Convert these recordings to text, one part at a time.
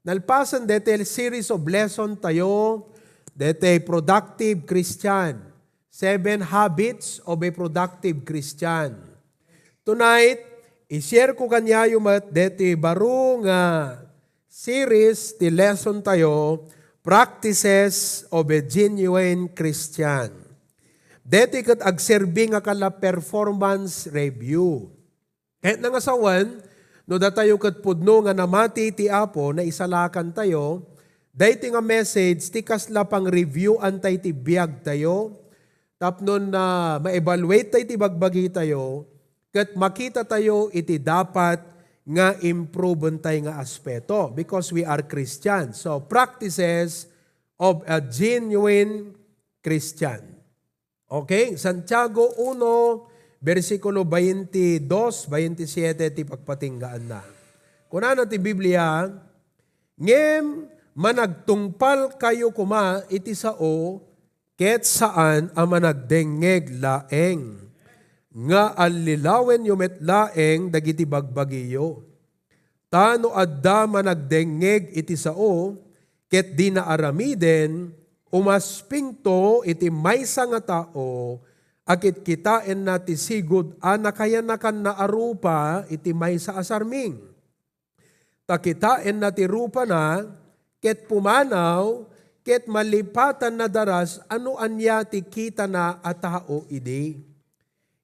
Nalpasan dete series of lesson tayo, dete productive Christian. 7 habits of a productive Christian. Tonight, i-share ko kanya yung dete baro nga series ti lesson tayo, practices of a genuine Christian. Dete kat agserbi nga kala performance review. Kahit nga sawan, no datayo kat pudno nga namati ti Apo na isalakan tayo, dahiti nga message, ti kasla pang review antay ti biyag tayo, tapnon na ma-evaluate tayo ti bagbagi tayo, kat makita tayo iti dapat nga improve tayo nga aspeto because we are Christians. So, practices of a genuine Christian. Okay? Santiago 1, versikulo 22, 27, ti pagpatinggaan na. Kunana ti Biblia, ngem managtungpal kayo kuma iti sao, ket saan ang managdengeg laeng, nga alilawen yumet laeng dagiti bagbagiyo. Tano adda managdengeg iti sao, ket di na aramiden, umaspingto iti maysa nga tao, akit kitain na ti sigud anakayanakan na arupa iti maysa asarming. Takitain na ti rupa na, ket pumanaw, ket malipatan na daras, ano anya ti kita na a tao idi.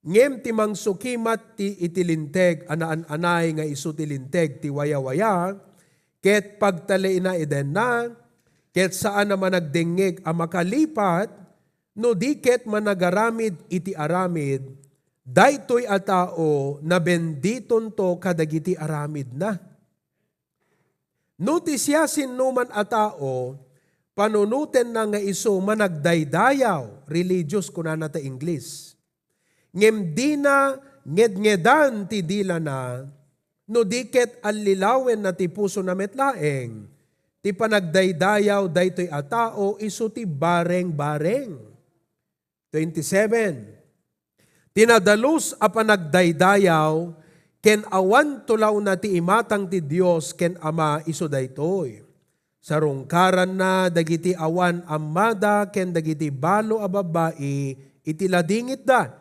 Ngem ti mangsukimat ti itilinteg, anaan-anay nga isu tilinteg ti waya-waya, ket pagtali na iden na, ket saan naman nagdengeg a makalipat, no di ket managaramid iti aramid, daytoy a tao na benditon to kadagiti aramid na. No ti siya sinuman a tao, panunuten na nga iso managdaydayaw, religious kunana ta English. Ngem di na ngedngedan ti dila na, no diket alilawen na ti puso na metlaeng, ti panagdaydayaw daytoy a tao iso ti bareng-bareng. 27. Tinadalus a panagdaydayaw, ken awan tulaw na ti imatang ti Dios ken Ama iso daytoy. Sarungkaran na dagiti awan amada ken dagiti balo a babae iti ladingit da.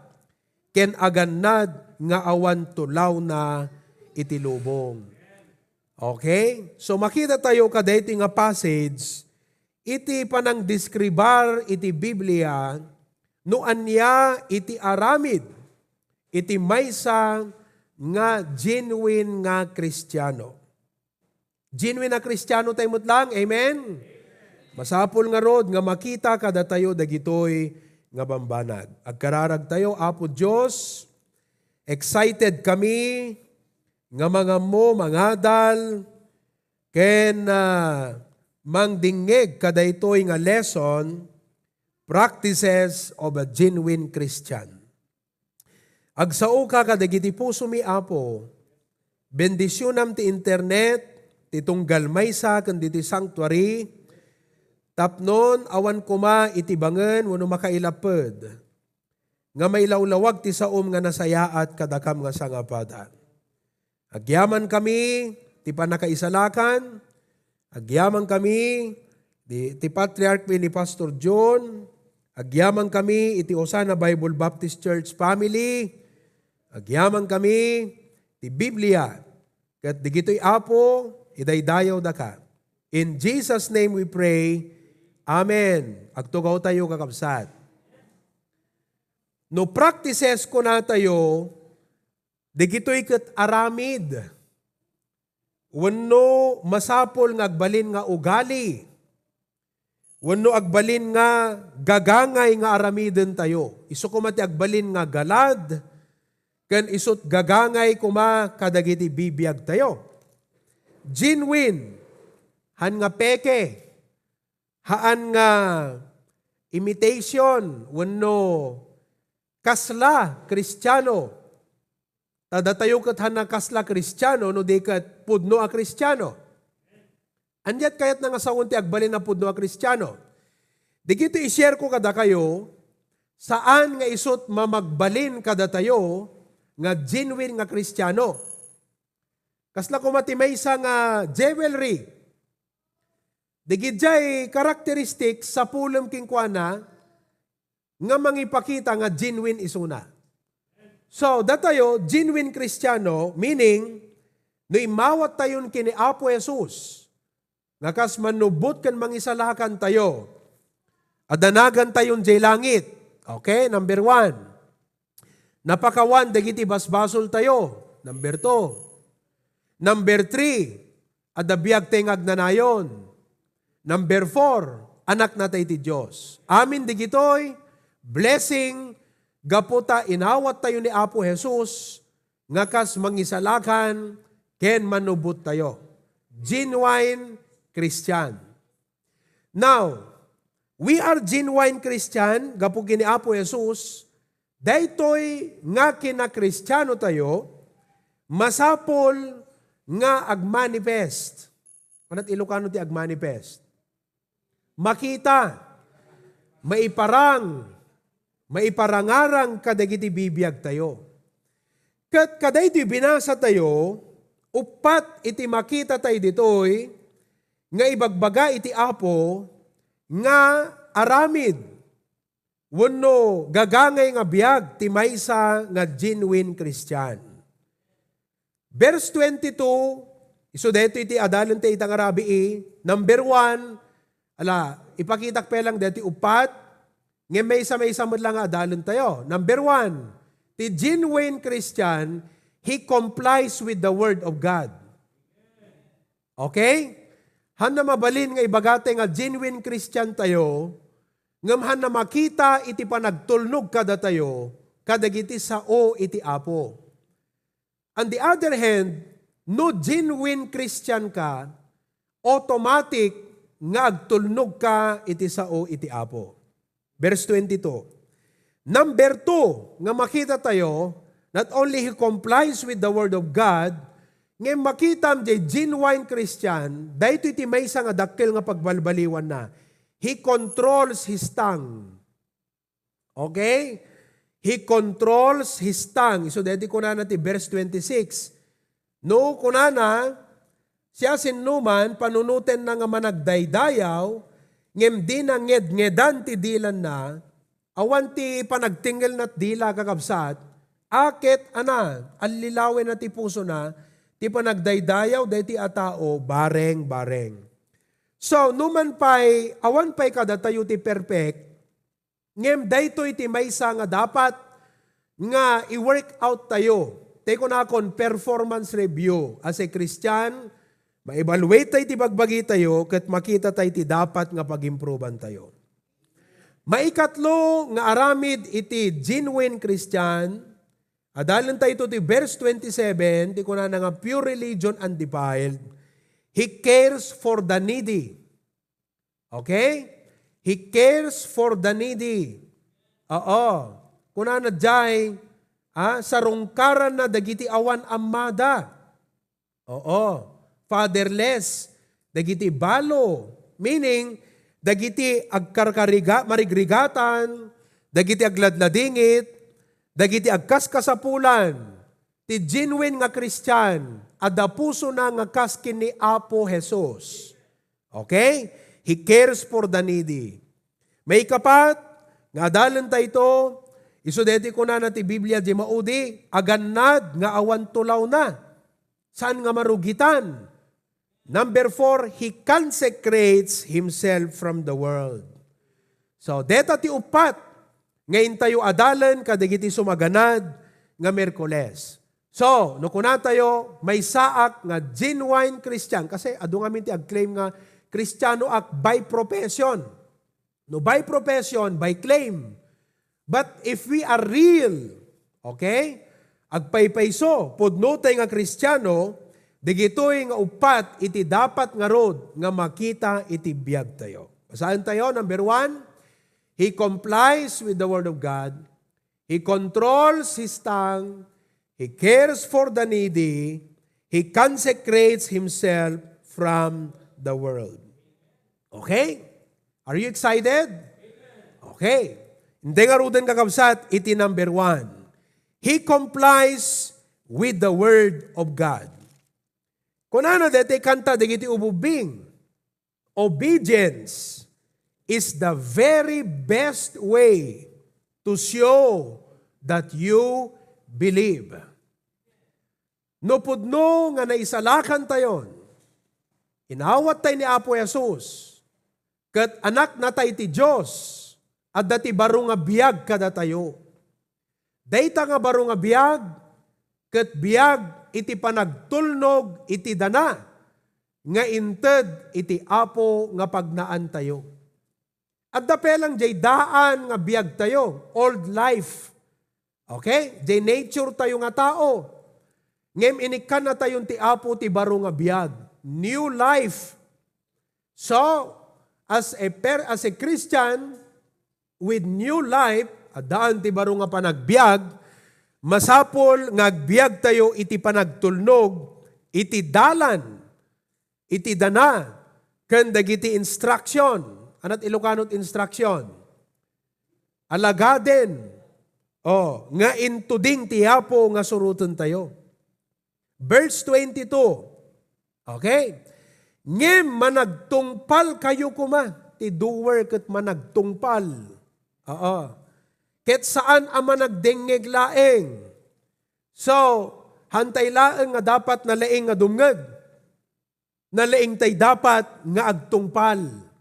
Ken agannad nga awan tulaw na iti lubong. Okay? So makita tayo kadaytoy nga passage, iti panang diskribar iti Biblia, no anya iti aramid, iti maysa nga genuine nga Kristiyano. Genuine na Kristiyano tayo lang, amen? Masapul nga rod, nga makita kada tayo dagitoy nga bambanag. Agkararag tayo, Apo Diyos, excited kami, nga mga mo, mangadal, ken mangdingeg kadaytoy nga lesson, practices of a genuine Christian. Agsao ka kadagiti puso mi Apo, bendisyonam ti internet, ti tunggal maysa ken diti sanctuary, tapnon awan kuma iti bangen wenno makailaped, nga mailawlawag ti saom nga nasayaat kadakam nga sangapada. Agyaman kami ti panakaisalakan, agyaman kami ti Patriarch ni Pastor John, agyaman kami iti Osana Bible Baptist Church family, agyaman kami ti Biblia, ket digitoy Apo, idaydayaw da ka. In Jesus' name we pray, Amen. Agtugaw tayo kakabsat. No practices ko na tayo, digitoy ket aramid. Wenno masapol nga agbalin nga ugali. Wenno agbalin nga gagangay nga aramiden tayo. Isu kuma ti agbalin nga galad, ken isut gagangay kuma kadagiti bibiyag tayo. Genuine, han nga peke, haan nga imitation, wenno kasla Kristiyano. Tada tayo kat han kasla Kristiyano, no di kat pudno a Kristiyano. Andiat kayat nga sawon ti agbalin na pudno a Kristiyano. Di kito i-share ko kada kayo, saan nga isut mamagbalin kada tayo, nga genuine nga Kristiyano. Kasla kumatimay sa nga jewelry, Digidjay karakteristik sa pulong kingkwana nga mangipakita nga genuine isuna. So, datayo, genuine Kristiyano, meaning, no imawat tayon kini Apo Jesus, nga kas manubot kan mangisalakan tayo, adanagan tayon jay langit. Okay, number 1. Napakawan, dagiti basbasol tayo. Number 2. Number 3, adabiyag tengag nanayon. Number 4, anak na tayo ti Diyos. Amin digitoy, blessing, gaputa inawat tayo ni Apo Jesus, nga kas mangisalakan, ken manubot tayo. Genuine Christian. Now, we are genuine Christian, gapu kini Apo Jesus, daytoy nga kina Kristiyano tayo, masapol nga agmanifest. Anat Ilocano ti agmanifest? Makita, maiparangarang kadagiti bibiyag tayo. Kat kaday iti binasa tayo, upat iti makita tayo ditoy, nga ibagbaga iti Apo, nga aramid, wenno gagangay nga biyag, ti maysa nga genuine Christian. Verse 22, iso deto iti adalan tayo itang arabi number 1, ipakitak pelang deti upat, nga maysa mo lang adalan tayo. Number 1, the genuine Christian, he complies with the Word of God. Okay? Han na mabalin nga ibagate nga genuine Christian tayo, ngam han na makita iti panagtulnog kada tayo, kadagiti sao iti Apo. On the other hand, no genuine Christian ka, automatic nga agtulnog ka iti sao iti Apo. Verse 22. Number 2, nga makita tayo, not only he complies with the Word of God, nga makitam di genuine Christian, dahito iti maysa nga dakkel nga pagbalbaliwan na. He controls his tongue. Okay? He controls his tongue. So, dahito ko na natin, verse 26. No, kunana, siya sinuman, panunuten na nga managdaydayaw, ngem di na nged-ngedan ti dilan na, awan ti panagtingel na't dila kakabsat, akit, alilawin na ti puso na, ti panagdaydayaw, day ti atao, bareng-bareng. So, numan pa'y, awan pa'y kada tayo ti perfect, ngem daytoy ti maysa nga dapat, nga i-work out tayo. Take on akon performance review. As a Christian, ma-evaluate tayo ti bagbagi tayo, kat makita tayo ti dapat nga pag-improvean tayo. Maikatlo nga aramid iti genuine Christian, adalan tayo ito ti verse 27, ti kuna nga pure religion undefiled, he cares for the needy. Okay? He cares for the needy. Oo. Kuna na jay, sarungkaran na dagiti awan amada. Oo. Fatherless, dagiti balo. Meaning, dagiti marigrigatan, dagiti agladladingit, dagiti agkaskasapulan, ti genuine nga Christian, ada puso na nga kaskin ni Apo Jesus. Okay? He cares for the needy. May kapat, nga adalan tayo ito, isudeti ko na ti Biblia di maudi, agannad nga awan tulaw na. Saan nga marugitan? Number 4, he consecrates himself from the world. So, deta ti upat, ngayon tayo adalan, kadagiti sumaganad, nga Merkoles. So, no kuna tayo, may saak nga genuine Christian, kasi adu nga minti ag-claim nga, Kristiyano ak by profession. No, by profession, by claim. But if we are real, okay, agpaypayso, pudno tayo nga Kristiyano, digitoy nga upat, iti dapat nga rod, nga makita iti biyag tayo. Saan tayo? Number 1, he complies with the Word of God. He controls his tongue. He cares for the needy. He consecrates himself from the world. Okay? Are you excited? Okay. Hindi nga ruden kakabsat, iti number 1. He complies with the Word of God. Kung ano dete kanta, digiti ububing. obedience is the very best way to show that you believe. No pudno nga naisalakan tayon, inawat tayo ni Apo Jesus, kat anak na tayo ti Diyos, at dati baro nga biyag kada tayo. Dayta nga baro nga biyag, kat biyag iti panagtulnog iti dana, nga inted iti Apo nga pagnaan tayo. At dapelang jay daan nga biyag tayo, old life. Okay? Jay nature tayo nga tao. Ngem inikan na tayon ti Apo ti baro nga biyag. New life. So, as a Christian with new life, adaan ti baro nga panagbiag, masapol nga agbiag tayo iti panagtulnog, iti dalan, iti dana, ken dagiti instruction. Anat Ilocanot instruction? Alagaden. Nga intuding ti Apo nga surutan tayo. Verse 22. Okay? Ngem managtungpal kayo kuma. Ti doer ket managtungpal. Ket saan ang managdengeg laeng. So, hantay laeng nga dapat na laeng nga dumngeg. Na laeng tay dapat nga agtungpal.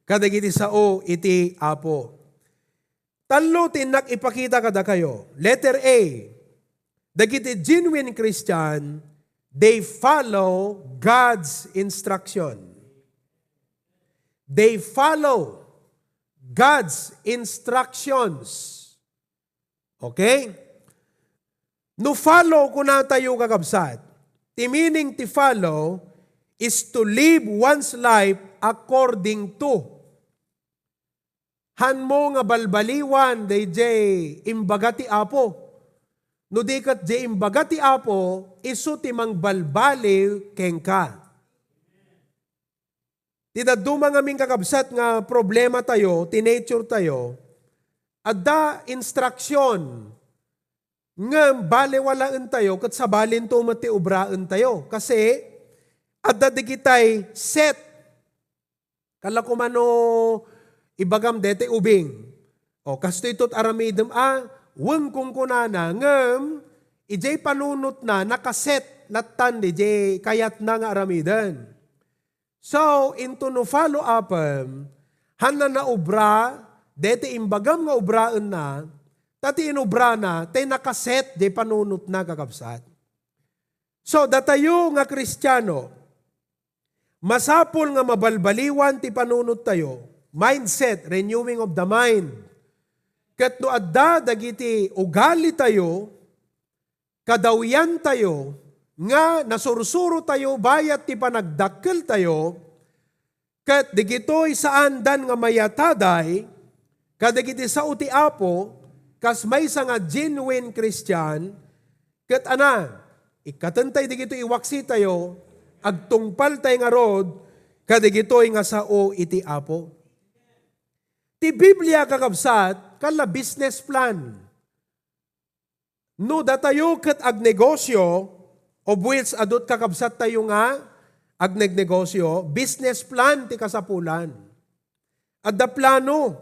Kadagiti sao iti Apo. Talo tinak ipakita kada kayo. Letter A. Dagiti genuine Christian, they follow God's instruction. They follow God's instructions. Okay? No follow kuna tayo kakabsat. The meaning to follow is to live one's life according to. Han mo nga balbaliwan, DJ, imbaga ti Apo. No di kat di imbaga ti Apo, iso ti mang balbaliw keng ka. Di da dumang aming kakabsat nga problema tayo, tinature tayo, adda instruction nga baliwalaan tayo kat sa balin to mati ubraan tayo. Kasi adda di kitay set. Kala ko mano ibagam dete ubing. Kasto ito't aramidem weng kung kunana ngem ijay panunot na nakaset latan ijay kayat na nga aramidan. So into no follow up hanna na ubra dete imbagam nga ubraan na tati inubra na tay nakaset ijay panunot na kakabsat. So datayo nga Kristiyano masapol nga mabalbaliwan ti panunot tayo. Mindset, renewing of the mind. Kat no adda dagiti ugali tayo, kadawian tayo, nga nasursuro tayo, bayat ti panagdakkel tayo, kat digito'y saan dan nga mayataday, kadagiti sa uti Apo, kas may sa nga genuine Christian, kat ikatantay digito iwaksi tayo, agtungpal tayo nga rod, kadigito'y nga sao iti Apo. Ti Biblia kakabsat, kala business plan. No datayo ket agnegosyo, of which adot kakabsat tayo nga, agnegnegosyo, business plan ti kasapulan. Adda plano,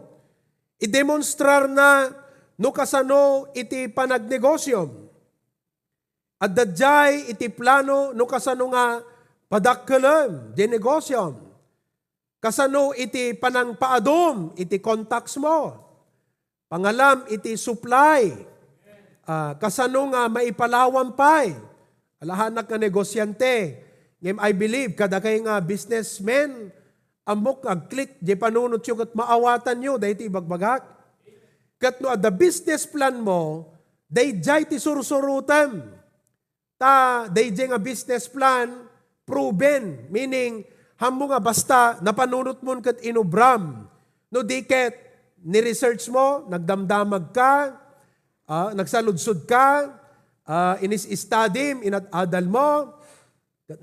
i-demonstrar na no kasano iti panagnegosyo. Adda jay iti plano no kasano nga padakkelam, di negosyo. Kasano iti panang paadom, iti contacts mo. Pangalam, iti supply. Kasano nga maipalawan pa'y. Alahanak nga negosyante. Ngem I believe, kada kayo nga businessmen, amok ag-click, di panunot yung at maawatan nyo, dahi iti ibagbagak. Kat no, the business plan mo, dahi jay ti sursurutan. Dahi jay nga business plan, proven, meaning, hamo nga basta napanunot mo kat inubram. No diket, ni-research mo, nagdamdamag ka, nagsaludsod ka, inis-study, inadal mo,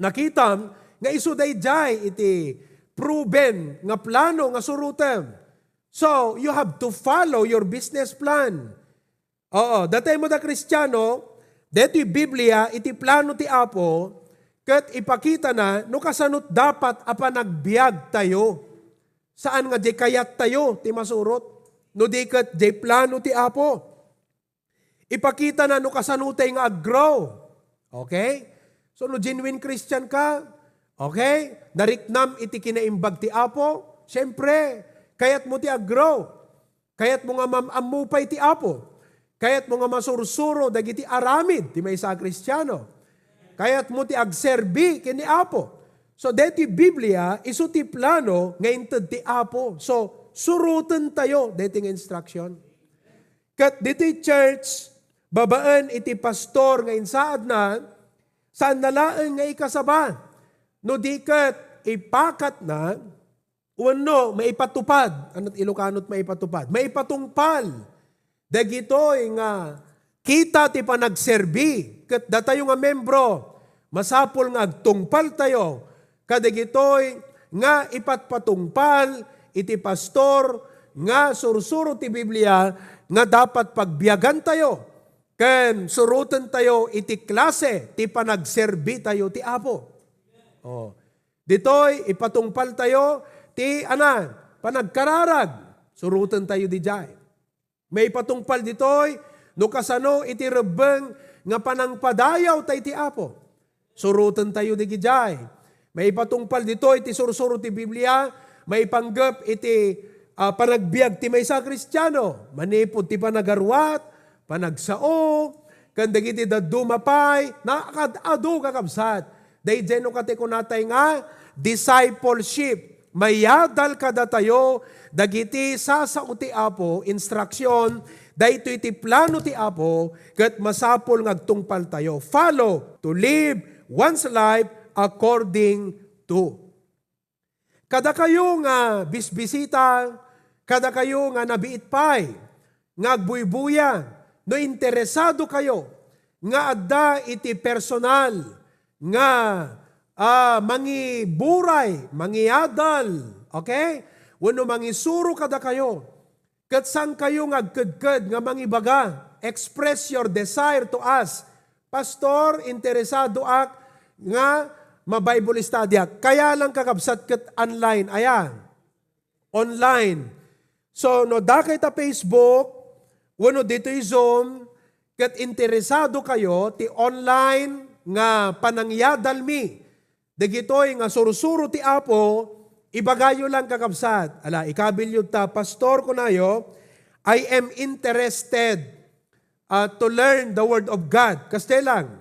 nakitam, nga isuday jay iti proven nga plano nga surutem. So, you have to follow your business plan. Datay mo da Kristiyano, deto'y Biblia, iti plano ti Apo, Kat ipakita na, no kasanot dapat apanagbiag tayo. Saan nga di kayat tayo, ti masurot? No di kat di plano ti Apo. Ipakita na no kasanutay nga aggrow. Okay? So no genuine Christian ka, okay? Nariknam iti kinaimbag ti Apo, syempre, kayat mo ti aggrow. Kayat mo nga mamamupay ti Apo. Kayat mo nga masursuro dagiti aramid ti maysa a Kristiyano. Kayat mo ti agserbi kini Apo. So deti Biblia isu ti plano nga inted ti Apo. So surutan tayo deti nga instruction. Kat deti church babaan iti pastor nga insaad na saan nalaan nga ikasaba. No di kat ipakat na uno, maipatupad. Ano't Ilocanot maipatupad? Maipatungpal. Dagitoy nga kita ti panagserbi. Kat datayo nga membro, masapol nga agtungpal tayo. Kadagitoy nga ipatpatungpal iti pastor nga sursuro ti Biblia nga dapat pagbiyagan tayo. Ken surutan tayo iti klase ti panagserbi tayo ti Apo. Oh. Ditoy ipatungpal tayo ti panagkararag, surutan tayo di jay. May patungpal ditoy, no kasano iti rebeng nga panangpadayaw tayo ti Apo. Surutan tayo di jay. May patungpal ditoy, iti sursuro ti Biblia, may panggap iti panagbiag ti maysa Kristiyano. Manipod ti panagarwat, panagsao, kandagiti dadumapay, nakakadado kakabsat. Day jeno katikunatay nga, discipleship. Mayadal kada tayo, dagiti sasao ti Apo, instruction, dahito iti plano ti Apo, kat masapol ngagtungpal tayo. Follow, to live one's life according to. Kada kayo nga bisbisita, kada kayo nga nabiitpay, nga agbuybuya, no interesado kayo, nga adda iti personal, nga mangiburay, mangiadal, okay? Wano mangisuro kada kayo. Kat saan kayo ngagkadkad nga mangibaga? Express your desire to us. Pastor, interesado ak nga ma-Bible study ak. Kaya lang kakabsat kat online. Ayan. Online. So, no dakay ta Facebook, wano dito Zoom, kat interesado kayo, ti online nga panangyadal mi. Dagitoy nga sursuro ti Apo, ibagayo lang kakabsat. Ala, ikabilyod ta, pastor ko nayo, I am interested to learn the Word of God. Kastelang.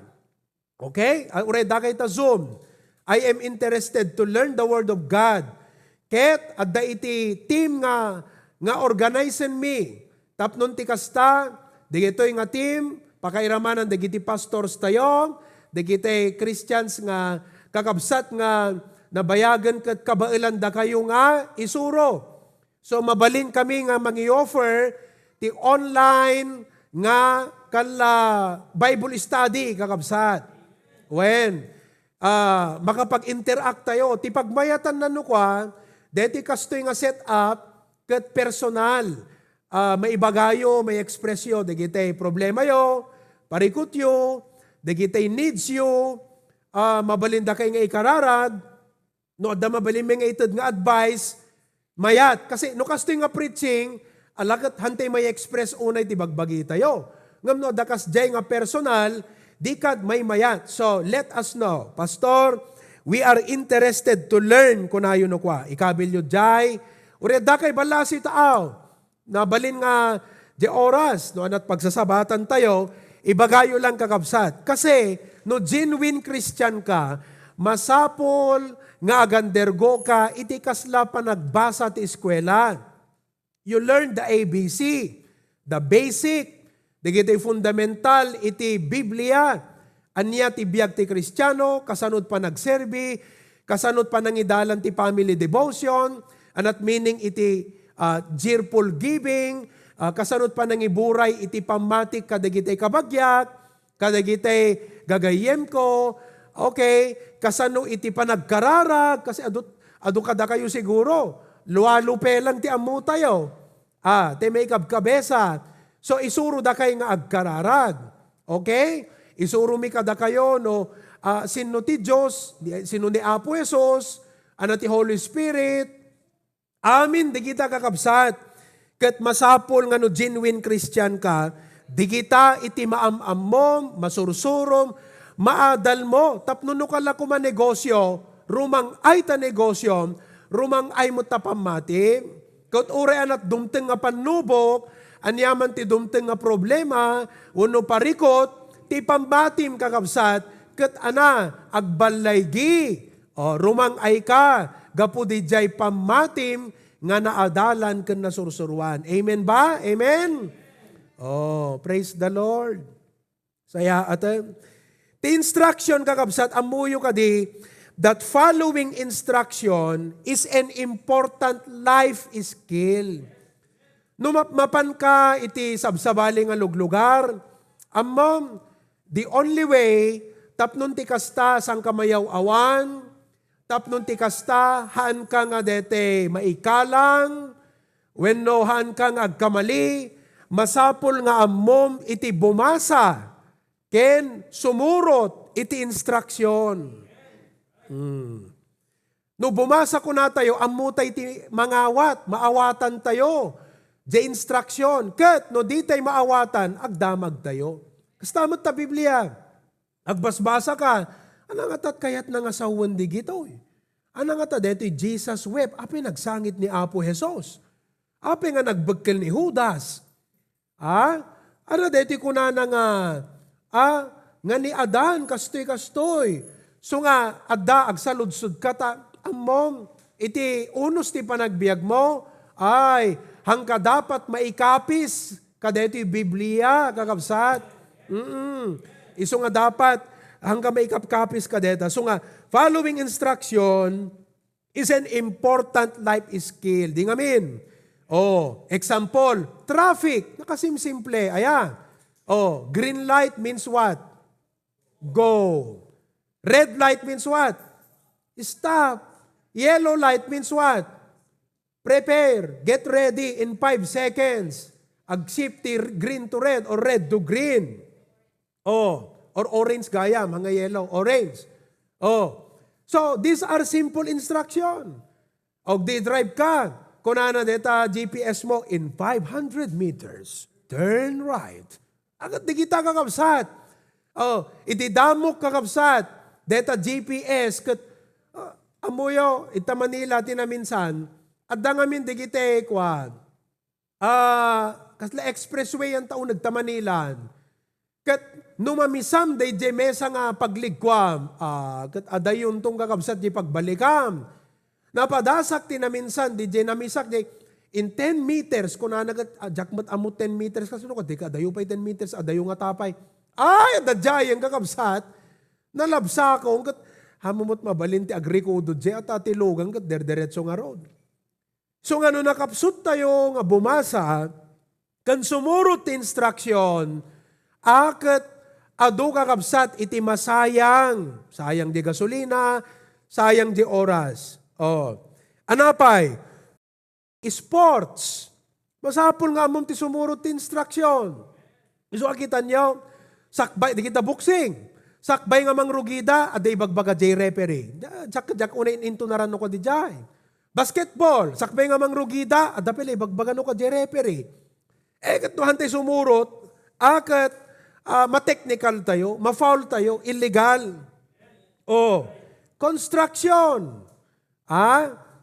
Okay? Ure, dakay ta Zoom. I am interested to learn the Word of God. Ket, adda iti team nga organizen mi. Tapnon ti kasta, dagitoy nga team, pakairamanan dagiti pastors tayo, dagiti Christians nga kakabsat nga nabayagan kat kabailan da kayo nga isuro. So mabalin kami nga mangi-offer ti online nga kala Bible study kakabsat. When makapag-interact tayo, ti pagmayatan na nukwa, deti kastoy nga set up kat personal. Maibagayo, may ekspresyo, dagiti problema yo, parikot yo, dagiti needs yo, mabalinda kay nga ikararag, no adda mabalin nga itad nga advice, mayat. Kasi no kastoy nga preaching, alakat hantay may express unay ti bagbagi tayo. Ngam no dakas jay nga personal, di kad may mayat. So let us know, Pastor, we are interested to learn kunayo no kwa. Ikabilyo jay, ureda kay balasi taaw, nabalin nga di oras, no anat pagsasabatan tayo, ibagayo lang kakabsat. Kasi, no genuine Christian ka, masapol nga agandergo ka, iti kasla pa nagbasa ti eskwela. You learn the ABC, the basic, digiti fundamental, iti Biblia. Anya ti biag ti Kristiyano, kasanod pa nagserbi, kasanod pa nangidalan ti family devotion, anat meaning iti cheerful giving, kasanod pa nangiburay iti pamatik kadagitay kabagyak, kadagitay gagayem ko, okay, kasano iti panagkararag, kasi adu kada kayo siguro, luwalupe lang ti amu tayo, te may kabkabesa, so isuro da kayo nga agkararag, okay, isuro mi kada kayo, no, sino ti Diyos, sino ni Apo Jesus, ano ti Holy Spirit. Amin, di kita kakabsat. Kat masapol nga no genuine Christian ka, di kita iti maamam mo, masursurom, maadal mo. Tapno no kala ko manegosyo, rumang ay ta negosyo, rumang ay mo tapamati. Kat ure anat dumteng nga panubok, anyaman ti dumteng nga problema, uno parikot, ti pambatim kakabsat, kat ana, agbalaygi, rumang ay ka, gapu di jay pamatim, nga naadalan ken nasursuruan. Amen ba? Amen? Praise the Lord. Saya ate, the instruction kakabsat, amuyo ka di, that following instruction is an important life skill. No mapan ka iti sabsabali nga luglugar, amom, the only way, tapnon ti kasta sang kamayaw awan, tapnon ti kasta haan ka nga dete maikalang, wenno haan ka nga agkamali, masapol nga ammom iti bumasa, ken sumurot iti instruction. No bumasa ko na tayo, amutay ti mangawat, maawatan tayo, the instruction, ket no di tayo maawatan, agdamag tayo. Kastamot ta Biblia. Agbasbasa ka, anang atat kayat na nga sawan di gito. Anang atat deto'y Jesus wept, api nagsangit ni Apo Jesus. Api nga nagbagkel ni Judas. Ano deto'y kunana nga, nga ni Adan, kastoy. So nga, adda, agsaludsud kata, amom, iti unos ti panagbiag mo, ay, hangka dapat maikapis, kadeto'y Biblia, kakabsat. Iso nga dapat, hanggang may kapkapis ka deta. So nga, following instruction is an important life skill. Di ngamin. Example, traffic. Nakasimsimple. Ayan. Green light means what? Go. Red light means what? Stop. Yellow light means what? Prepare. Get ready in 5 seconds. Ag-shift green to red or red to green. Or orange gaya, mga yellow, orange. So, these are simple instruction. Og di drive ka, kunana deta GPS mo, in 500 meters, turn right. Agad di kita kakabsat. Itidamok kakabsat, deta GPS, kat, amuyo, ita Manila, tinaminsan, at dangamin di kita kwan. Kasla expressway ang taon nagtamanilan. Kat numamisam day di mesa nga pagligkwam. Kat adayon tong kakabsat di pagbalikam. Napadasak tinaminsan di di namisak di in 10 meters kung na jakmat amo 10 meters kasi no di ka adayo pa 10 meters adayo nga tapay. Ay adajay ang kakabsat nalabsa ko kat hamumot mabalin ti agrikodo di at atilogan kat derderetso nga road. So nga no nakapsut tayo nga bumasa kan sumurot ti instruction akat adu kakabsat iti masayang. Sayang di gasolina, sayang di oras. Anapay? Sports. Masapol nga mong ti sumurot ti instruction. Iso akitan nyo, sakbay, di kita boxing. Sakbay nga mangrugida, aday bagbaga jay referee. Jak unain into naran ko di jay. Basketball, sakbay nga mangrugida, adapil bagbaga no ko jay referee. Katuhan tayo sumurot, akat ma-technical tayo, ma-foul tayo, illegal. Construction.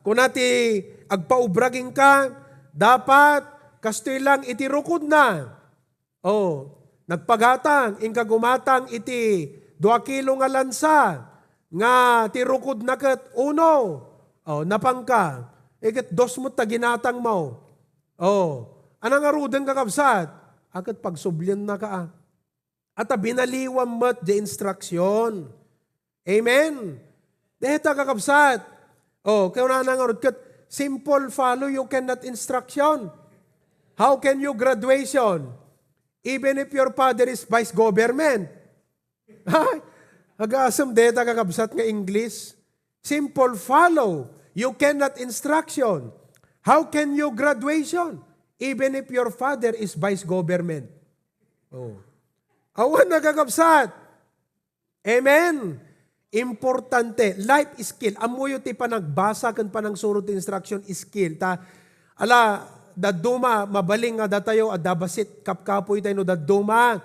Kung nati agpaubraging ka, dapat kastoy lang iti rukod na. Nagpagatang, ingka gumatang iti 2 kilo nga lansa, nga ti rukod na kat uno. Napangka. Ikat 2 mo taginatang mo. Anang arudang kakabsat? Akat pagsublyan na ka. At binaliwam mo't the instruction. Amen? Deheta kakabsat. Kaya na nangarod kat, simple follow, you cannot instruction. How can you graduation? Even if your father is vice government. Agasam deheta kakabsat nga English. Simple follow, you cannot instruction. How can you graduation? Even if your father is vice government. Awan nagkakabsat. Amen. importante. Life skill. Amuyo ti panagbasa kan panangsurot ti instruction skill. Daduma, mabaling nga datayo, adabasit kapkapoy tayo no daduma.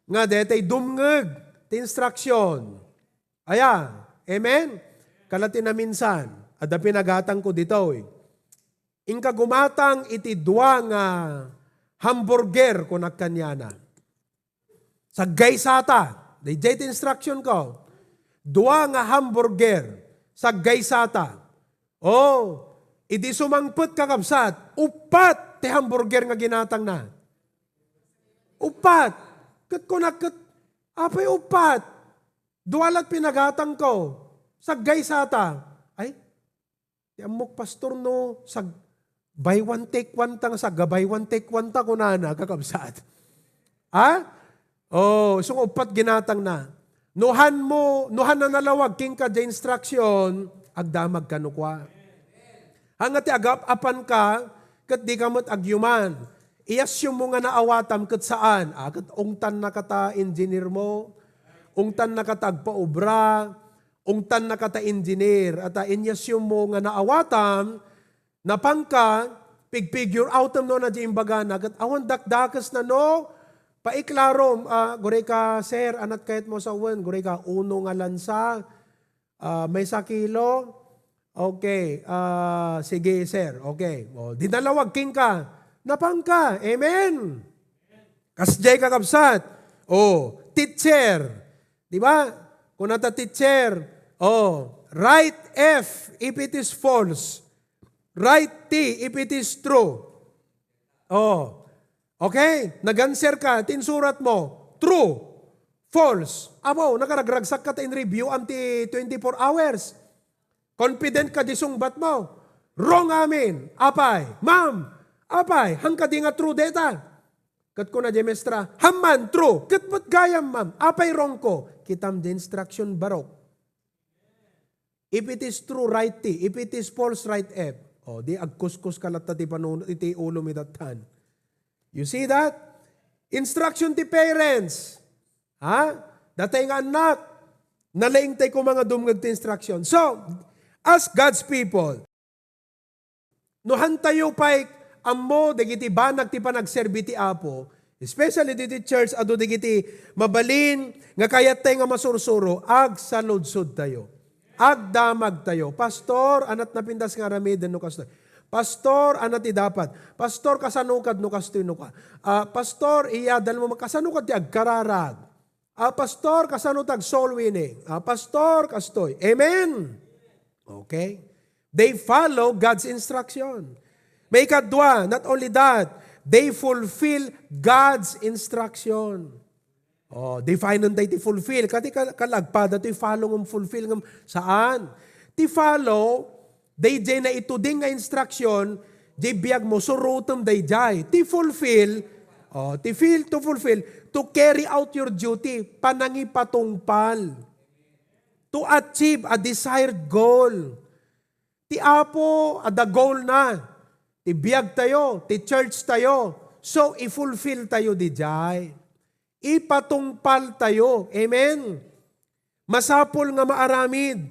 Nga detay dumngeg ti instruction. Amen? Kalati na minsan, ada pinagatang ko dito Inka gumatang iti dua nga hamburger ko nakanyana. Sa gaysata, dayjay ti instruction ko. Dua nga hamburger sa gaysata. Idi sumangput kakabsat, upat ti hamburger nga ginatang na. Upat. Apay upat. Dualat pinagatang ko. Sa gaysata. Ti amok pastor no, sa buy one take one tang sa gabay one take one ta kunana kakabsat. So upat ginatang na. Nuhan na nalawag king ka the instruction, agdamag ka nukwa. Hangat ti agap-apan ka, kat di ka mo't agyuman. Iyasyung mo nga naawatam kat saan? Kat ungtan na kata engineer mo, ungtan na kata agpaubra, ungtan na kata engineer, at inyasyung mo nga naawatam, napangka, pig-figure out no na di imbaga na, kat awan dakdakas na no, paiklarom, gure ka, sir, anat kahit mo sa uwan, gure ka, uno nga lansa, may sa kilo, okay, sige, sir, okay. Dinalawag king ka, napangka, amen. Kasjay kakabsat, teacher, di ba? Kung nata teacher, right F if it is false, right T if it is true. Okay? Nag-answer ka, tinsurat mo, true, false. Nakaragragsak ka in review anti 24 hours. Confident ka di sungbat mo. Wrong amin. Apay. Ma'am, apay. Hangka di nga true data. Kat ko na di mestra. Hamman, true. Kat ba't gayam, ma'am? Apay wrong ko. Kitam di instruction barok. If it is true, right T. If it is false, right F. Di agkuskus kalat ti panunod iti ulo midatan. You see that? Instruction ti parents. Datay nga anak. Nalaing tayo ko mga dumgag ti instruction. So, as God's people, nuhan tayo pa'y ammo, dagiti banag ti panagserbi ti Apo, especially diti church, ado dagiti mabalin, nga kayat tayo nga masursuro, ag saludsod tayo. Ag damag tayo. Pastor, anat napindas nga ramid, no kasto. Pastor, anat ti dapat. Pastor, kasanukad no kastoy no ka. Pastor, iyadal mo kasanukad ti agkararag. Pastor, kasanutag soul winning. Pastor, kastoy. Amen? Okay? They follow God's instruction. May kadwa, not only that, they fulfill God's instruction. They find on ti fulfill. Kati kalagpada, ti follow ng fulfill ng saan? Ti follow, they jay na ituding nga instruction, jay biyag mo, surutom day jay. Ti fulfill, to fulfill, to carry out your duty, panangipatungpal. To achieve a desired goal. Ti Apo, the goal na. Ti biyag tayo, ti church tayo. So, i-fulfill tayo di jay. Ipatungpal tayo. Amen? Masapol nga maaramid.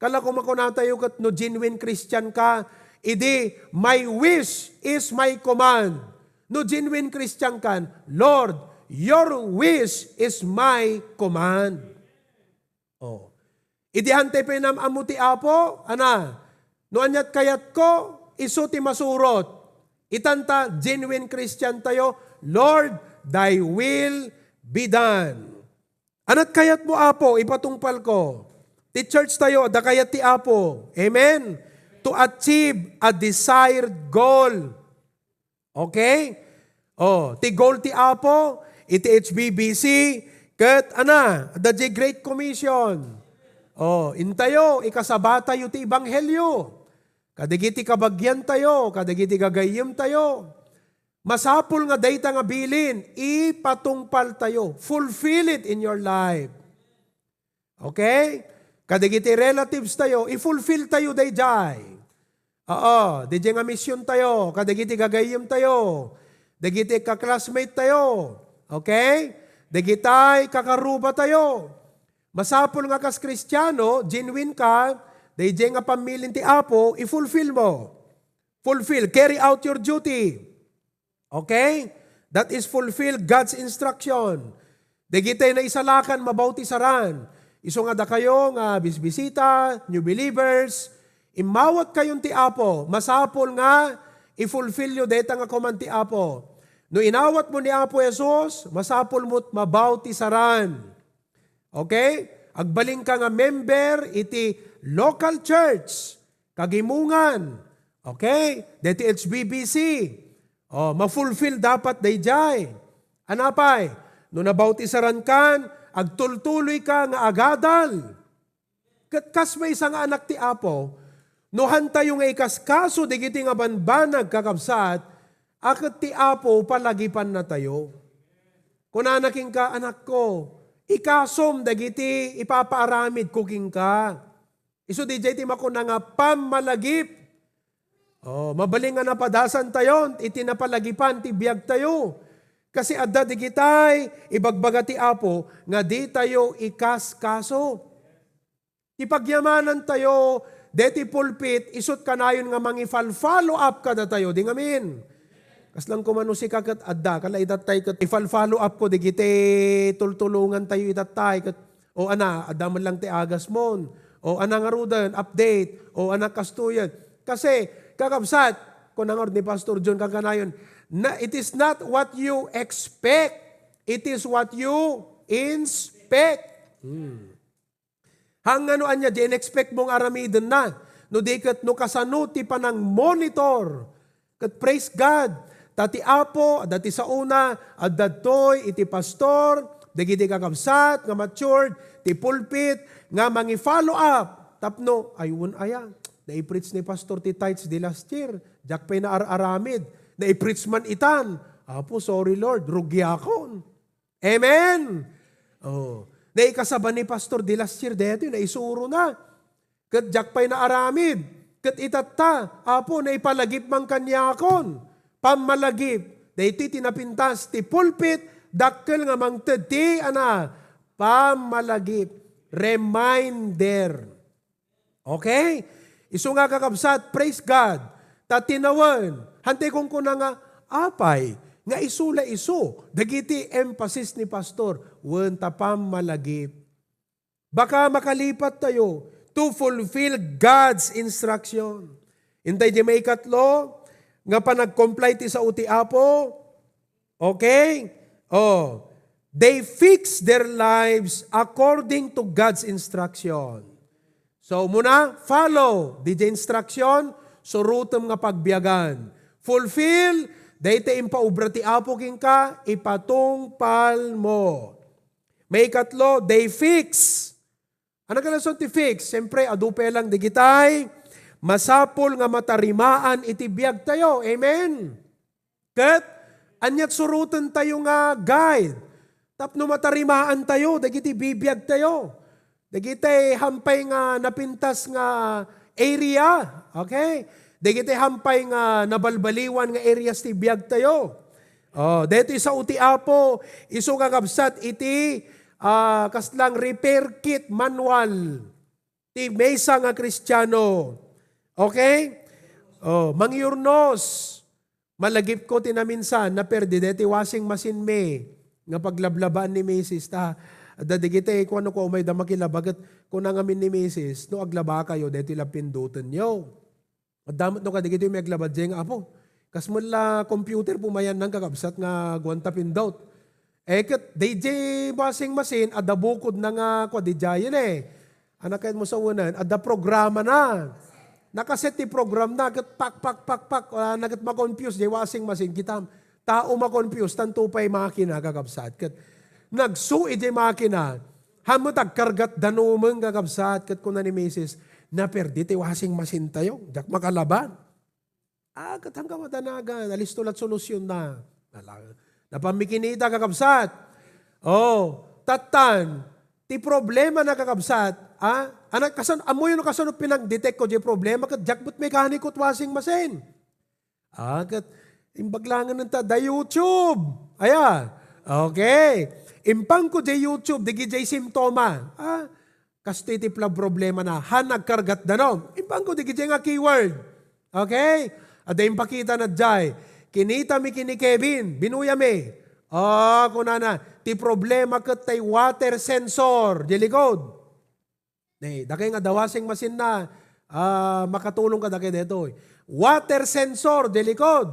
Kala ko makunatayo kat no genuine Christian ka, idi, my wish is my command. No genuine Christian kan, Lord, your wish is my command. Idi hantay pinam amuti Apo, no anyat kayat ko, iso ti masurot. Itanta, genuine Christian tayo, Lord, thy will be done. Anat kayat mo, Apo, ipatungpal ko. Ti church tayo, da kayat ti Apo. Amen? To achieve a desired goal. Okay? Ti goal ti Apo, iti HBBC, kat the Great Commission. Intayo, ikasabata yu ti Ebanghelyo. Kadigiti kabagyan tayo, kadigiti gagayim tayo. Masapul nga dayta nga bilin, ipatungpal tayo. Fulfill it in your life. Okay? Kadigiti relatives tayo, i-fulfill tayo dayjay. Dayjay nga mission tayo, kadigiti gagayim tayo. Dagiti ka-classmate tayo. Okay? Dagitay kakaruba tayo. Masapol nga kas Kristiyano, genuine ka, dayjay nga pamilin ti Apo, i-fulfill mo. Fulfill, carry out your duty. Okay? That is fulfill God's instruction. Dagitay na isalakan, mabauti saran. Iso nga da kayo nga bisbisita, new believers, imawat kayong ti Apo, masapol nga, i-fulfill yo deta nga kuman ti Apo. No inawat mo ni Apo Jesus, masapol mo't mabauti saran. Okay? Agbaling ka nga member, iti local church, kagimungan. Okay? Deti HBBC. Ma-fulfill dapat dayjay. Anapay? No nabautisaran kan, agtultuloy ka nga agadal. Kas may isang anak ti Apo, no hantayo nga ikaskaso, digiti nga banbanag kakabsat, akat ti Apo palagipan na tayo. Kung anaking ka, anak ko, ikasom dagiti ipapaaramid kuking ka. Iso di jay ti makuna nga pamalagip. Mabaling nga napadasan tayo, itinapalagipan ti biyag tayo. Kasi adda di kitay, ibagbaga ti Apo, nga di tayo ikaskaso. Ipagyamanan tayo, deti pulpit, isot kanayon nga follow up kada tayo, di ngamin. Kaslang kumano si kakat adda, kala itatay kat, follow up ko, di kite tultulungan tayo itatay, kat, o ana, adda man lang ti agas mon, o ana nga rudan, update, o ana kastuyan. Kasi, kakabsat, kung nangor ni Pastor John kakanayon, na it is not what you expect, it is what you inspect. Hangano anya, di in-expect mong aramidin na, no di kat no kasano ti panang monitor, kat praise God, tati Apo, dati sa una, adadtoy, iti pastor, dagiti kakabsat, nga matured, ti pulpit, nga mangi follow up, tapno, ayun aya, na-i-preach ni Pastor ti Tights di last year, jak pa'y na aramid, na-i-preach man itan. Apo, sorry Lord, rugi akon. Amen? Naikasaba ni Pastor di last year, dito, naisuro na. Kat jak pa'y na aramid. Kat itata, apo, naipalagip mang kanyakon. Pamalagip. Dito tinapintas, ti pulpit, dakkel nga mang ti, pamalagip. Reminder. Okay? Iso nga kakabsat, praise God. Tatinawan, hantay kong kuna nga, apay, nga isula iso. Dagiti emphasis ni Pastor, wen tapam malagip. Baka makalipat tayo to fulfill God's instruction. Intay di may ikatlo, nga panag-comply ti sa uti Apo, okay? They fix their lives according to God's instruction. So muna, follow the instruction, surutom nga pagbiyagan. Fulfill, dayta impaubra ti Apo king ka, ipatungpal mo. May ikatlo, they fix. Ano ka nason ti fix? Siyempre, adupe lang digitay, masapol nga matarimaan iti biyag tayo. Amen? Kat, anyat surutan tayo nga guide. Tapno matarimaan tayo, dagiti bibiyag tayo. Dagiti hampay nga napintas nga area, okay? Dagiti hampay nga nabalbaliwan nga areas ti biyag tayo. Dito sa uti Apo, iso kakabsat iti kaslang repair kit manual ti maysa nga Kristiyano. Okay? Mangyurnos, malagip ko tinaminsan na perdi deti washing machine me nga paglablabaan ni Mrs. Dadigite, kung ano ko may damakilabagat, kung nangamin ni Mrs., no aglaba kayo, dito lapindutan nyo. At damat no kadigito yung may aglabad dyan nga po. Kas mula computer pumayan ng kakabsat nga guwanta pindot. Kat, DJ washing machine, ada bukod na nga kwa dijayan Anak kayo mo sa unan, ada programa na. Nakaset ti program na, kat pak, nagat ma-confuse, di washing machine, kita, tao ma-confuse, tanto pa'y makina kakabsat. Kat, nagsuid yung makina, hamutag kargat danumang kakabsat, kat kuna ni Mrs., na perdi, washing machine tayo, dak makalaban. Kat hanggang matanagan, alisto lat solusyon na. Napamikinita kakabsat. Tatan, ti problema na kakabsat, anak kasan, amoy no kasan pinag-detect ko di problema, kat jackpot mechanic at washing machine. Kat, imbaglangan ng da YouTube. Okay. Impang ko di YouTube, di jay simptoma. Kasto iti problema na, nagkargat danom. Impang ko di jay nga keyword. Okay? At yung pakita na jay, kinita mi kini Kevin, binuya mi. Kunana, ti problema kat tay water sensor, di likod. Dakay nga dawasing masin na, makatulong ka dakay dito. Water sensor, di likod.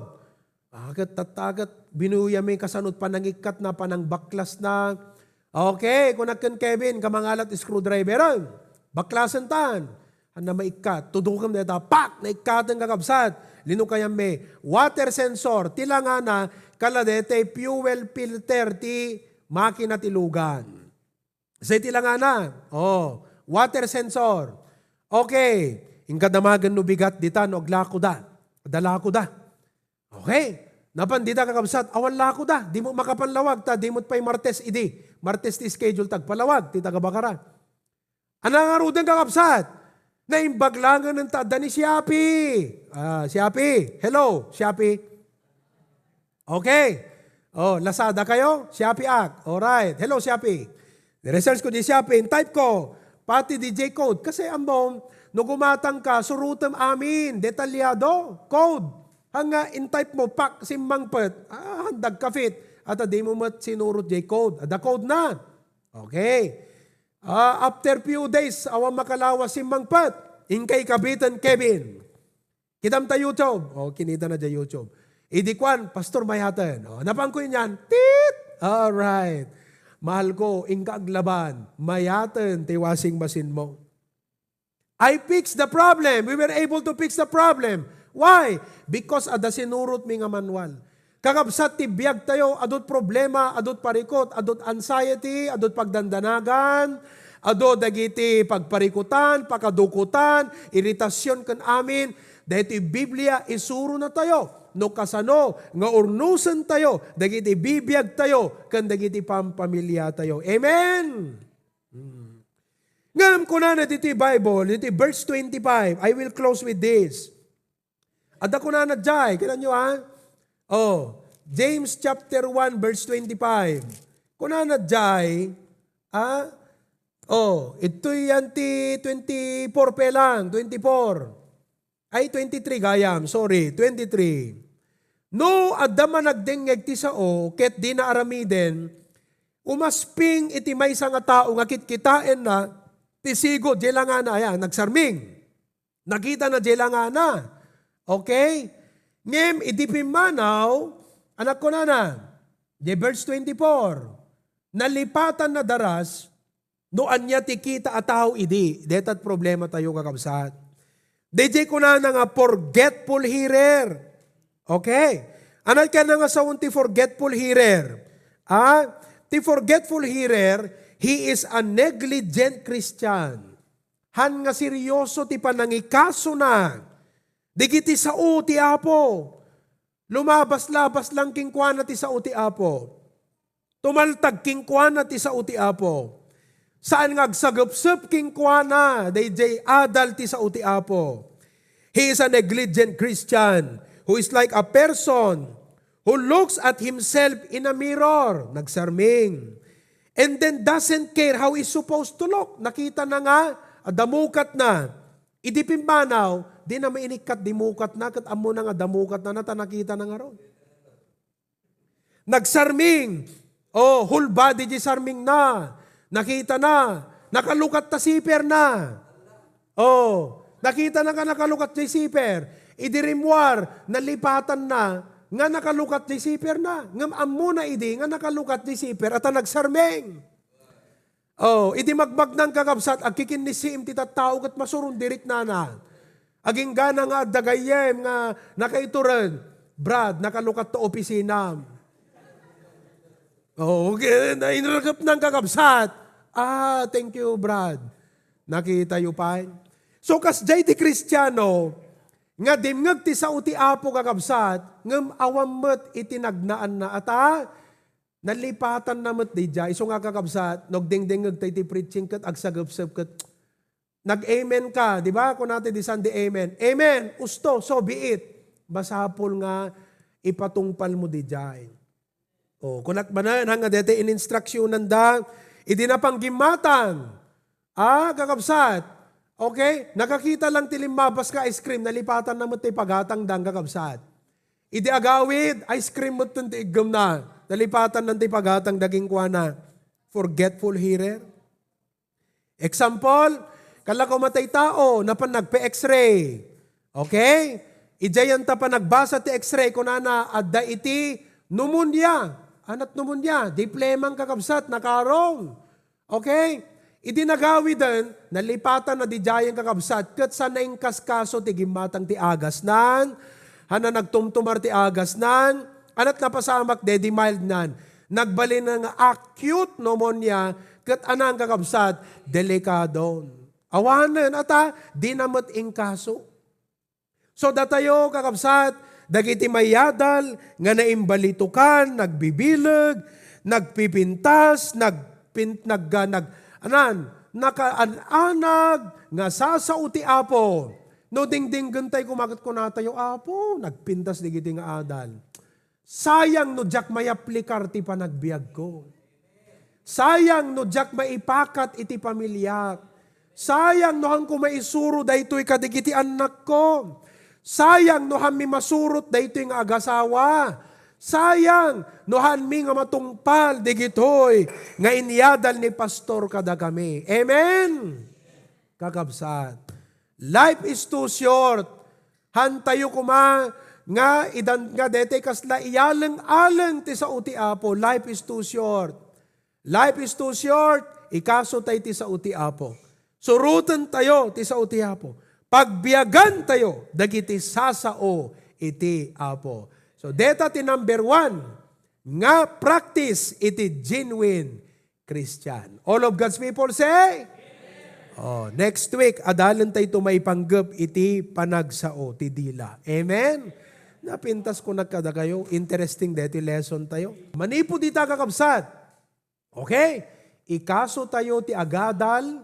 Tagat, binuya may kasanot panangikat na panang baklas na. Okay, kung nagkan Kevin, kamangalat screwdriver, baklasan tan. Ano maikat, tudukam na ito, pak, naikatan kakabsat. Lino kayang may water sensor, tilanga na, kaladete, fuel filter, ti makina tilugan. Sa tilanga na, water sensor. Okay, ingkadamagan no bigat dita, no aglako da, dalako da. Okay, napandita kakabsat, awan lako da, di mo makapanlawag ta, di mo pa'y Martes idi. Martes ti schedule tagpalawag, ti tagabakara. Anang arudang kakabsat? Naimbaglangan ng tada ni Shopee. Shopee. Hello, Shopee. Okay. Lazada kayo? Shopee act. Alright. Hello, Shopee. Research ko di Shopee. Type ko. Pati DJ code. Kasi ambong, no gumatang ka, surutam amin. Detalyado. Code. Hanga in-type mo, pak, simbang pet. Handag ka fit. At di mo mat sinurot J code. Ada code na. Okay. After few days, awang makalawa simbang pet. Inkay kabitan Kevin. Kitam ta YouTube. Kinita na dyan YouTube. Idikwan, Pastor Mayatan. Napangkoy niyan. Tit! Alright. Mahal ko, ingka aglaban. Mayatan, tiwasing masin mo. I fixed the problem. We were able to fix the problem. Why? Because ada sinurot mi nga manual. Kakabsat ti biyag tayo, adot problema, adot parikot, adot anxiety, adot pagdandanagan, adot dagiti pagparikutan, pakadukutan, iritasyon kan amin, dahiti Biblia isuro na tayo. No kasano, nga urnusan tayo, dagiti bibiyag tayo, kan dagiti pampamilya tayo. Amen! Ngam ko na diti Bible, diti verse 25, I will close with this. Ada ko na jay, kailan nyo James chapter 1 verse 25. Kuna na jay, ito yan ti 24 pe lang, 24. Ay, 23 gayam, sorry, 23. No, adama nagdengeg ti sao, ket di na aramiden, umasping iti may nga tao, nga kitkitain na, ti sigo, jela nga na, ayan, nagsarming. Nakita na jela nga na. Okay? Ngem, idipimanaw, anak ko na, di verse 24, nalipatan na daras, noan niya tikita at tao idi, detat problema tayo kakabsat. DJ ko na nga forgetful hearer. Okay? Anak ka na nga sa ti forgetful hearer. Ti forgetful hearer, he is a negligent Christian. Han nga seryoso ti panangikaso na, digiti sa ti apo. Lumabas-labas lang kingkwana ti sa ti apo. Tumaltag kingkwana ti sa ti apo. Saan ngagsagupsup kingkwana, DJ adal ti sa ti apo. He is a negligent Christian who is like a person who looks at himself in a mirror, nagsarming, and then doesn't care how he's supposed to look. Nakita na nga, damukat na, idipimbanaw, di na mainikat, dimukat na, kat amo na nga, damukat na, nakita na nga ron. Nagsarming, whole body di sarming na, nakita na, nakalukat ta siper na. Nakita na ka nakalukat di siper, idirimwar, nalipatan na, nga nakalukat di siper na, ngam amo na idi, nga nakalukat di siper, at nagsarming. Idi magbag ng kakabsat, agkikin ni siim ti tattao kat masurong dirik na. Aging gana nga dagayem nga nakaituran, Brad, nakalukat to opisina. Inaragap ng kakabsat. Thank you, Brad. Nakita yu pa. So, kas jay ti Kristiyano, nga dimngag ti sa uti apo kakabsat, ngam awamot itinagnaan na ata, nalipatan namat di jay. So nga kakabsat, nagdingdingag tayo ti preaching kat, agsagapsap kat, nag-amen ka, di ba? Kung natin di Sunday amen. Amen, usto, so be it. Basapol nga, ipatungpal mo di jay. O, kunat manan hanga dete in-instruksyonan da, idi na panggimatang. Kakabsat. Okay? Nakakita lang tilimabas ka ice cream, nalipatan na mo ti pagatang dang kakabsat. Idi agawid, ice cream mo ti igam na, nalipatan ng ti pagatang daging kuana. Forgetful hearer. Example, kala ko matay tao, na pa nagpa-x-ray. Okay? Ijayan ta pa nagbasa ti x-ray, kunana, adda iti pneumonia. Anat pneumonia, diplemang kakabsat, nakarong. Okay? Idinagawi din, nalipatan na di jayang kakabsat, kat sa naing kaskaso ti gimatang ti agas nan, hana nagtumtumar ti agas nan, anat napasamak de di mild nan, nagbali na nga acute pneumonia, kat anang kakabsat, delikadon. Awanan ata, di namot ing kaso. So datayo kakabsat, dagiti mayadal, nga naimbalitukan, nagbibilag, nagpipintas, nakaananag, nga sasauti apo. No dingding gantay kumagat ko natayo apo, nagpintas digiti nga adal. Sayang no jak mayaplikar ti panagbiag ko. Sayang no jak maipakat iti pamilya. Sayang no hang ko maisuro daytoy kadigiti anak ko. Sayang no han mi masurot daytoy nga agasawa. Sayang no han mi nga matungpal digitoy nga inyadal ni pastor kada kami. Amen. Kakabsat. Life is too short. Han tayo kuma nga idan nga dete kasla iyalang-alang ti sa uti apo. Life is too short. Life is too short. Ikaso tayo ti sa uti apo. Surutan tayo ti sa uti apo. Pagbiyagan tayo, dagiti sasao iti apo. So, data ti number 1, nga practice iti genuine Christian. All of God's people say? Oh, next week, adalan tayo maipanggap iti panagsao, ti dila. Amen? Napintas ko nagkada kayo. Interesting deti lesson tayo. Manipo di ta kakabsat. Okay? Ikaso tayo ti agadal,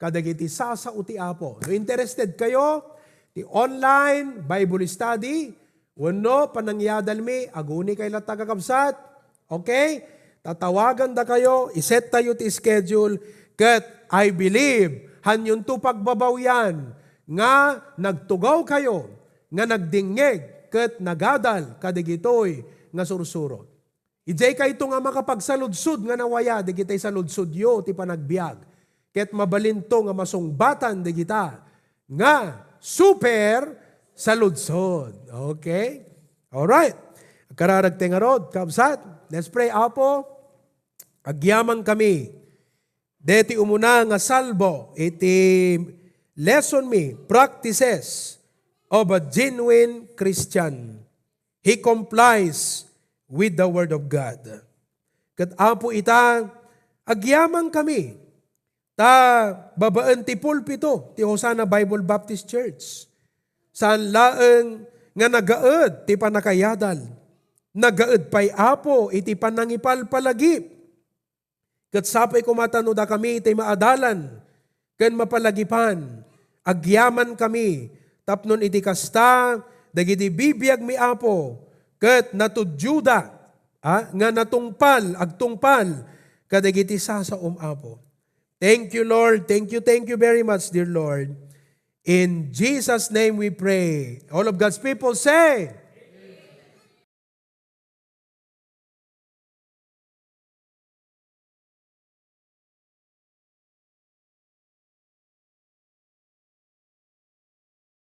kadagiti sasa uti apo. No interested kayo, ti online Bible study, wano panangyadal mi, aguni kay lata kakabsat. Okay? Tatawagan da kayo, iset tayo ti schedule, kat I believe, hanyun to pagbabaw yan, nga nagtugaw kayo, nga nagdingeg, kat nagadal, kadigitoy, nga sursuro. Ijay kayo nga makapagsaludsud, nga nawaya, digitay saludsud yo, ti panagbiag. Ket mabalinto nga masungbatan, digita, nga super saludsod. Okay? Alright. Kararagte nga rod, kabsat. Let's pray, Apo. Agyamang kami. Deti umuna nga salbo, iti lesson me, practices of a genuine Christian. He complies with the Word of God. Kat Apo ita, agyamang kami. Ta babaan ti pulpito, ti Hosanna Bible Baptist Church. Saan laeng nga nagaed ti panakayadal. Nagaed pay Apo, iti panangipal palagip. Kat sapay kumatano da kami, iti maadalan, ken mapalagipan, agyaman kami, tapnon iti kasta, dagiti bibiyag mi Apo, ket natudjuda, nga natungpal, agtungpal, kadagiti sasaom Apo. Thank you, Lord. Thank you very much, dear Lord. In Jesus' name we pray. All of God's people say,